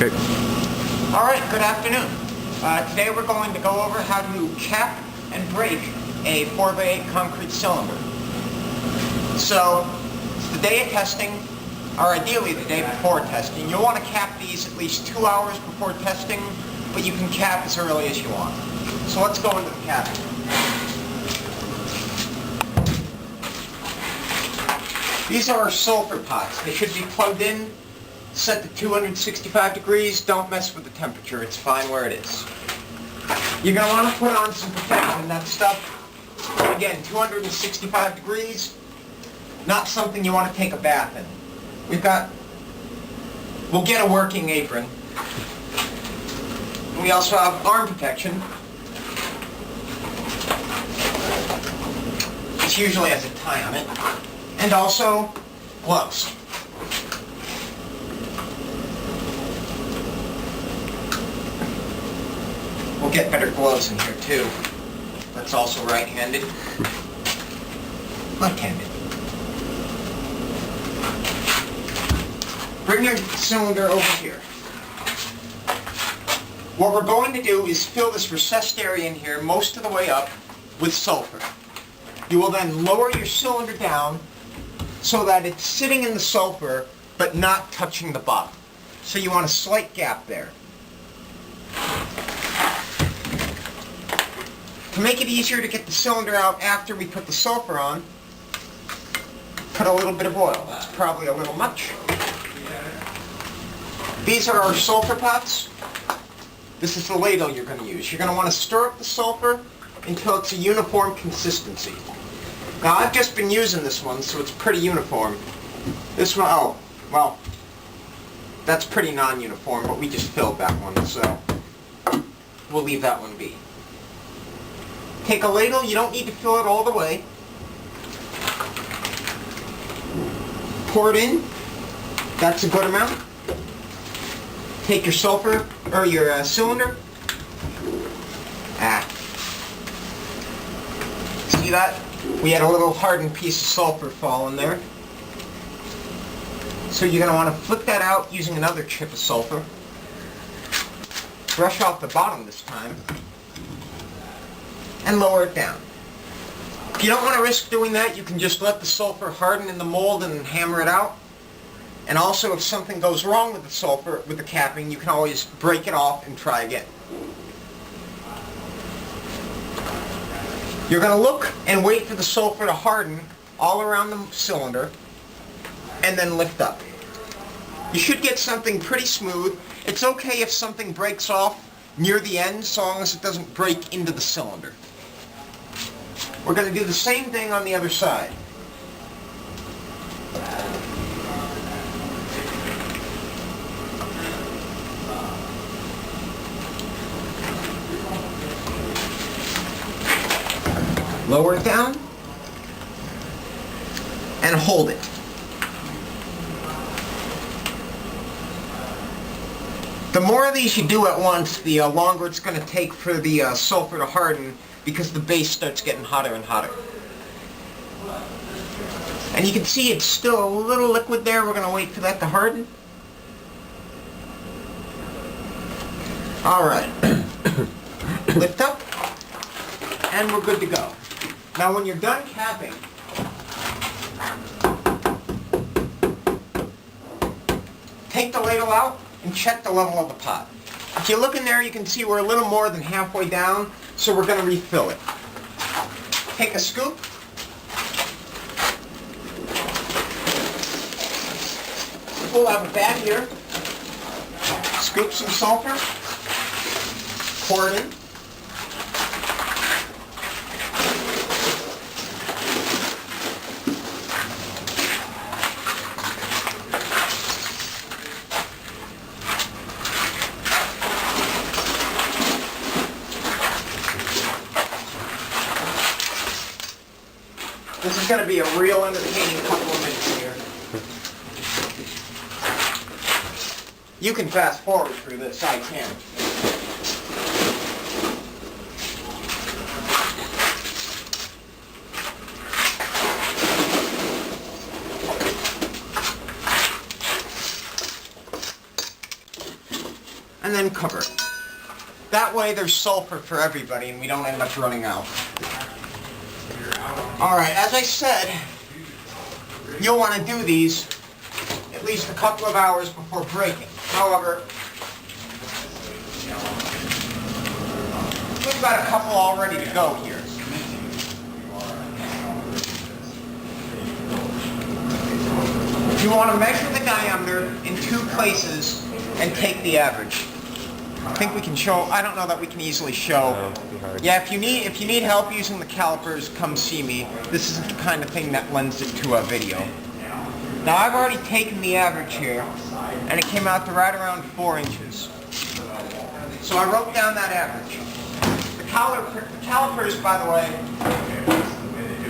Okay. All right, good afternoon. Today we're going to go over how to cap and break a 4x8 concrete cylinder. So, it's the day of testing, or ideally the day before testing. You'll want to cap these at least 2 hours before testing, but you can cap as early as you want. So let's go into the capping. These are our sulfur pots. They should be plugged in, set to 265 degrees. Don't mess with the temperature. It's fine where it is. You're going to want to put on some protection. That stuff, again, 265 degrees, not something you want to take a bath in. We'll get a working apron. We also have arm protection. This usually has a tie on it. And also, gloves. We'll get better gloves in here too. That's also right-handed. Left-handed. Bring your cylinder over here. What we're going to do is fill this recessed area in here most of the way up with sulfur. You will then lower your cylinder down so that it's sitting in the sulfur but not touching the bottom. So you want a slight gap there. To make it easier to get the cylinder out after we put the sulfur on, put a little bit of oil. That's probably a little much. These are our sulfur pots. This is the ladle you're going to use. You're going to want to stir up the sulfur until it's a uniform consistency. Now I've just been using this one, so it's pretty uniform. This one, oh, well, that's pretty non-uniform, but we just filled that one, so we'll leave that one be. Take a ladle, you don't need to fill it all the way. Pour it in, that's a good amount. Take your sulfur, or your cylinder. See that? We had a little hardened piece of sulfur fall in there. So you're going to want to flip that out using another chip of sulfur. Brush off the bottom this time. And lower it down. If you don't want to risk doing that, you can just let the sulfur harden in the mold and hammer it out. And also, if something goes wrong with the sulfur, with the capping, you can always break it off and try again. You're going to look and wait for the sulfur to harden all around the cylinder, and then lift up. You should get something pretty smooth. It's okay if something breaks off near the end, so long as it doesn't break into the cylinder. We're going to do the same thing on the other side. Lower it down and hold it. The more of these you do at once, the longer it's going to take for the sulfur to harden, because the base starts getting hotter and hotter. And you can see it's still a little liquid there. We're going to wait for that to harden. Alright. Lift up, and we're good to go. Now when you're done capping, take the ladle out and check the level of the pot. If you look in there, you can see we're a little more than halfway down, so we're going to refill it. Take a scoop. We'll have a bag here. Scoop some sulfur. Pour it in. This is going to be a real entertaining couple of minutes here. You can fast forward through this, I can't. and then cover it. That way there's sulfur for everybody and we don't end up running out. Alright, as I said, you'll want to do these at least a couple of hours before breaking. However, we've got a couple all ready to go here. You want to measure the diameter in 2 places and take the average. I think we can show, I don't know that we can easily show. Yeah, if you need help using the calipers, come see me. This isn't the kind of thing that lends it to a video. Now I've already taken the average here, and it came out to right around 4 inches. So I wrote down that average. The calipers, by the way,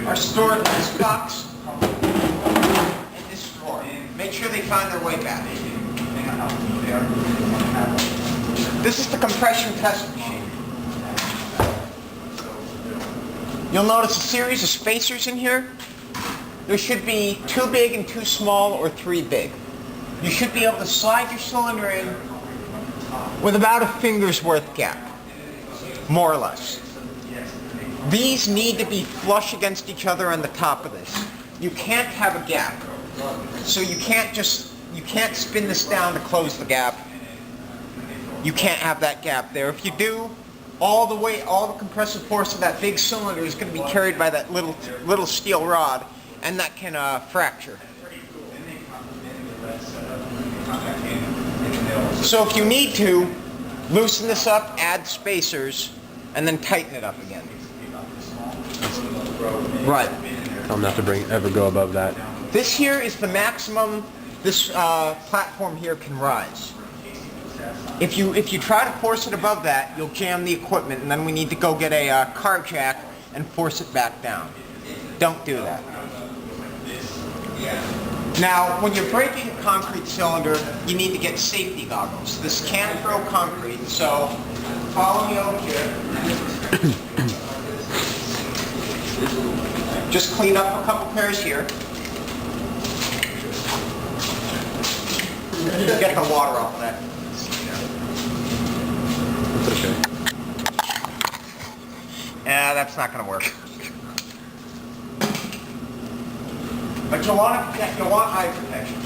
are stored in this box and this drawer. Make sure they find their way back. This is the compression test machine. You'll notice a series of spacers in here. There should be 2 big and 2 small, or 3 big. You should be able to slide your cylinder in with about a finger's worth gap, more or less. These need to be flush against each other on the top of this. You can't have a gap. So you can't spin this down to close the gap. You can't have that gap there. If you do, all the compressive force of that big cylinder is going to be carried by that little steel rod, and that can fracture. So if you need to, loosen this up, add spacers, and then tighten it up again. Right. I'm not to ever go above that. This here is the maximum this platform here can rise. If you try to force it above that, you'll jam the equipment, and then we need to go get a car jack and force it back down. Don't do that. Now, when you're breaking a concrete cylinder, you need to get safety goggles. This can throw concrete, so follow me over here. Just clean up a couple pairs here. Get the water off of that. It's okay. Yeah, that's not going to work. But you'll want eye protection.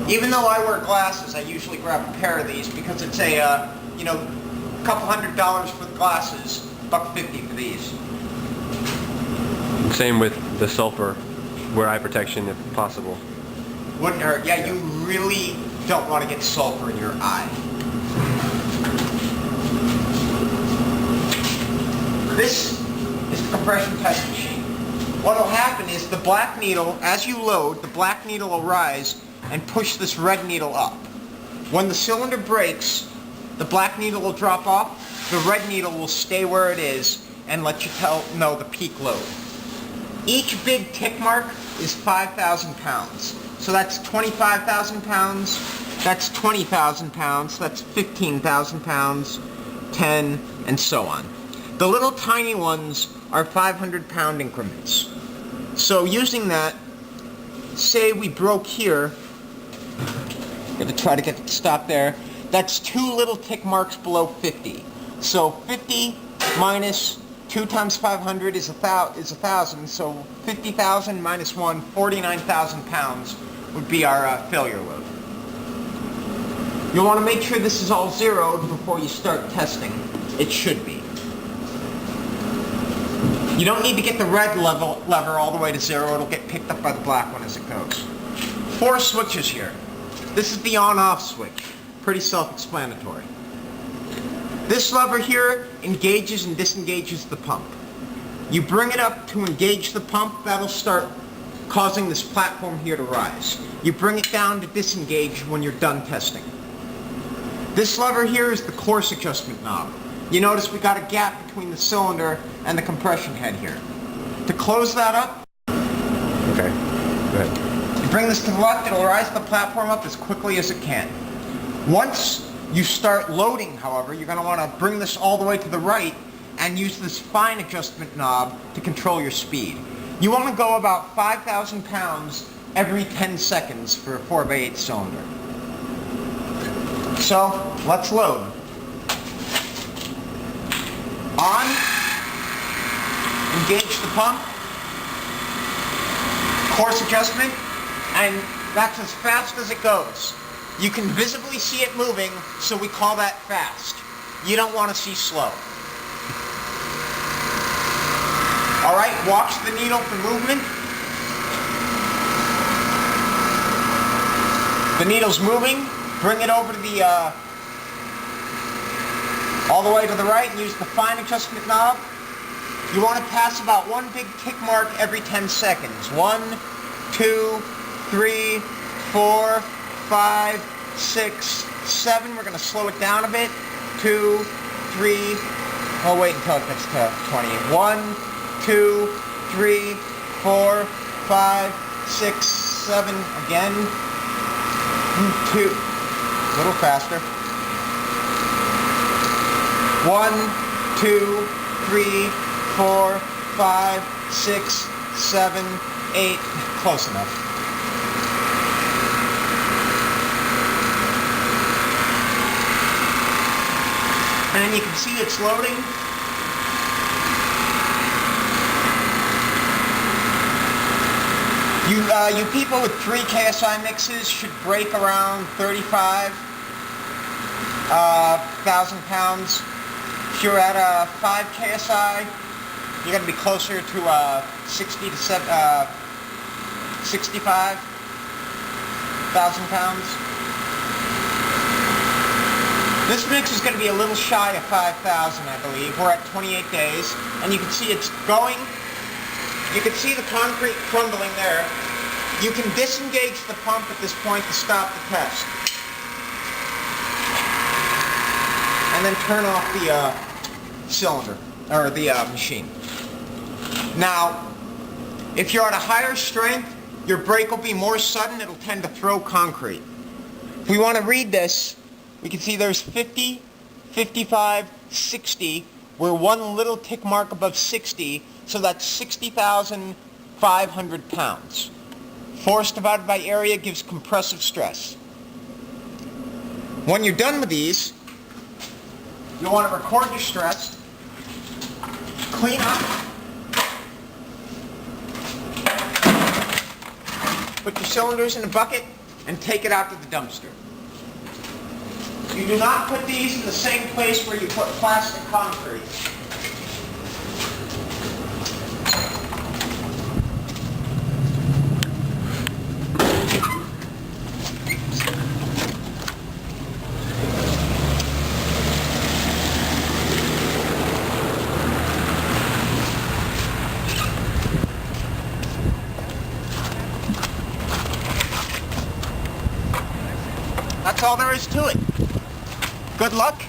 Even though I wear glasses, I usually grab a pair of these because it's a couple $100 for the glasses, $1.50 for these. Same with the sulfur. Wear eye protection if possible. Wouldn't hurt. Yeah, you really don't want to get sulfur in your eye. This is the compression test machine. What will happen is the black needle, as you load, the black needle will rise and push this red needle up. When the cylinder breaks, the black needle will drop off, the red needle will stay where it is and let you know the peak load. Each big tick mark is 5,000 pounds. So that's 25,000 pounds, that's 20,000 pounds, that's 15,000 pounds, 10, and so on. The little tiny ones are 500-pound increments. So using that, say we broke here, I'm going to try to get it to stop there, that's 2 little tick marks below 50. So 50 minus 2 times 500 is 1,000, so 50,000 minus 1, 49,000 pounds would be our failure load. You'll want to make sure this is all zeroed before you start testing. It should be. You don't need to get the red lever all the way to 0. It'll get picked up by the black one as it goes. 4 switches here. This is the on-off switch. Pretty self-explanatory. This lever here engages and disengages the pump. You bring it up to engage the pump, that'll start causing this platform here to rise. You bring it down to disengage when you're done testing. This lever here is the course adjustment knob. You notice we got a gap between the cylinder and the compression head here. To close that up, Okay, go ahead. you bring this to the left, it'll rise the platform up as quickly as it can. Once you start loading, however, you're going to want to bring this all the way to the right and use this fine adjustment knob to control your speed. You want to go about 5,000 pounds every 10 seconds for a 4x8 cylinder. So, let's load. On. Engage the pump. Course adjustment. And that's as fast as it goes. You can visibly see it moving, so we call that fast. You don't want to see slow. Alright, watch the needle for movement. The needle's moving. Bring it over to the, all the way to the right and use the fine adjustment knob. You want to pass about one big tick mark every 10 seconds. 1, 2, 3, 4, 5, 6, 7. We're going to slow it down a bit. 2, 3. Oh, wait until it gets to 20. 1, 2, 3, 4, 5, 6, 7. Again. 2. A little faster. 1, 2, 3, 4, 5, 6, 7, 8. Close enough. And you can see it's loading. You people with 3 KSI mixes should break around 35,000 pounds. If you're at 5 KSI, you're going to be closer to 60 to 65,000 pounds. This mix is going to be a little shy of 5,000, I believe. We're at 28 days, and you can see it's going. You can see the concrete crumbling there. You can disengage the pump at this point to stop the test. And then turn off the cylinder, or the machine. Now, if you're at a higher strength, your brake will be more sudden. It'll tend to throw concrete. If we want to read this, we can see there's 50, 55, 60. We're one little tick mark above 60, so that's 60,500 pounds. Force divided by area gives compressive stress. When you're done with these, you'll want to record your stress, clean up, put your cylinders in a bucket, and take it out to the dumpster. You do not put these in the same place where you put plastic concrete. That's all there is to it. Good luck,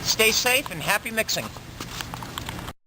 stay safe, and happy mixing.